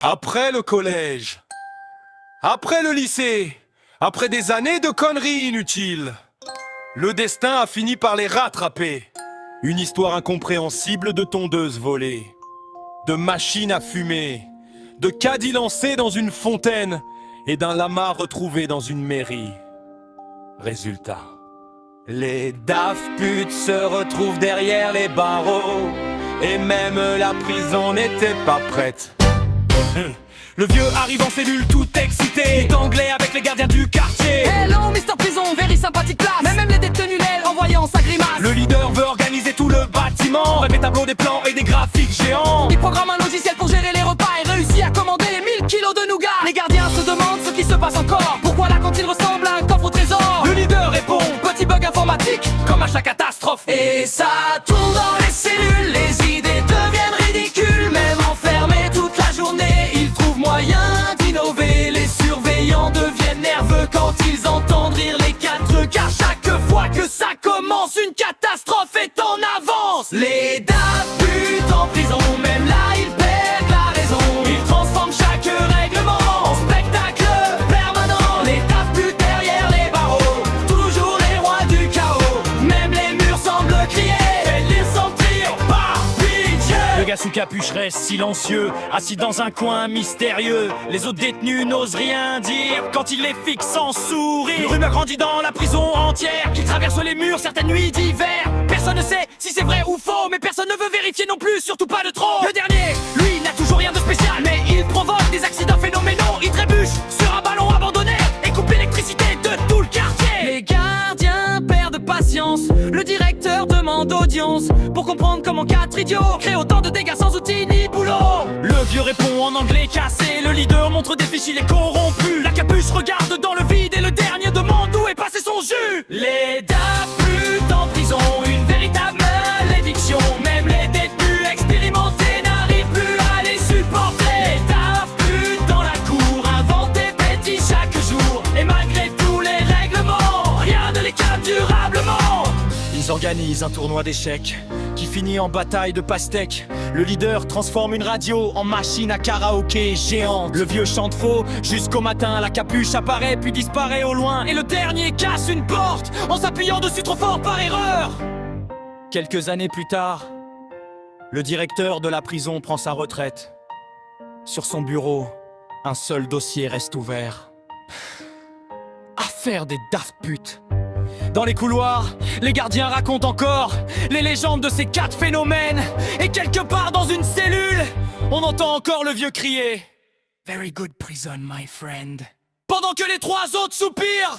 Après le collège, après le lycée, après des années de conneries inutiles, le destin a fini par les rattraper. Une histoire incompréhensible de tondeuses volées, de machines à fumer, de caddies lancés dans une fontaine et d'un lama retrouvé dans une mairie. Résultat, les Daft putes se retrouvent derrière les barreaux et même la prison n'était pas prête. Le vieux arrive en cellule tout excité, il anglais avec les gardiens du quartier. Hello Mister Prison, very sympathique place. Mais même les détenus l'aiment en voyant sa grimace. Le leader veut organiser tout le bâtiment, rêve des tableaux, des plans et des graphiques géants. Il programme un logiciel pour gérer les repas et réussit à commander 1000 kilos de nougat. Les gardiens se demandent ce qui se passe encore. Pourquoi la cantine ressemble à un coffre au trésor? Le leader répond, Petit bug informatique, comme à chaque catastrophe. et ça tourne dans les cellules. Les idées deviennent ridicules. Même enfermés toute la journée, ils trouvent moyen d'innover. Les surveillants deviennent nerveux quand ils entendent rire les quatre. Car chaque fois que ça commence, une catastrophe est en avance. Les Daft putes en prison, même là ils perdent la raison. Ils transforment chaque règlement en spectacle permanent. Les Daft putes derrière les barreaux, toujours les rois du chaos. Même les murs semblent crier, et l'île semble crier par pitié. Le gars sous capuche reste silencieux, assis dans un coin mystérieux. Les autres détenus n'osent rien dire quand il les fixe sans sourire. Une rumeur grandit dans la prison entière qu'il traverse les murs certaines nuits d'hiver. Personne ne sait si c'est vrai ou faux, mais personne ne veut vérifier non plus, surtout pas de trop. Le dernier, lui, n'a toujours rien de spécial, mais il provoque des accidents phénoménaux. Il trébuche sur un ballon abandonné et coupe l'électricité de tout le quartier. Les gardiens perdent patience, le directeur demande audience pour comprendre comment quatre idiots créent autant de dégâts sans outils ni boulot. Le vieux répond en anglais cassé, le leader montre des fiches, il est corrompu. La capuche regarde dans le vide et le dernier demande où est passé son jus. Les Daft putes en prison, une véritable malédiction. Même les détenus expérimentés n'arrivent plus à les supporter. Les Daft putes dans la cour inventent des bêtises chaque jour. Et malgré tous les règlements, rien ne les calme durablement. Ils organisent un tournoi d'échecs qui finit en bataille de pastèques. Le leader transforme une radio en machine à karaoké géante. Le vieux chante faux jusqu'au matin, la capuche apparaît puis disparaît au loin. Et le dernier casse une porte en s'appuyant dessus trop fort par erreur. Quelques années plus tard, le directeur de la prison prend sa retraite. Sur son bureau, un seul dossier reste ouvert. Affaire des Daft putes. Dans les couloirs, les gardiens racontent encore les légendes de ces quatre phénomènes. Et quelque part dans une cellule, on entend encore le vieux crier: Very good prison, my friend. Pendant que les trois autres soupirent.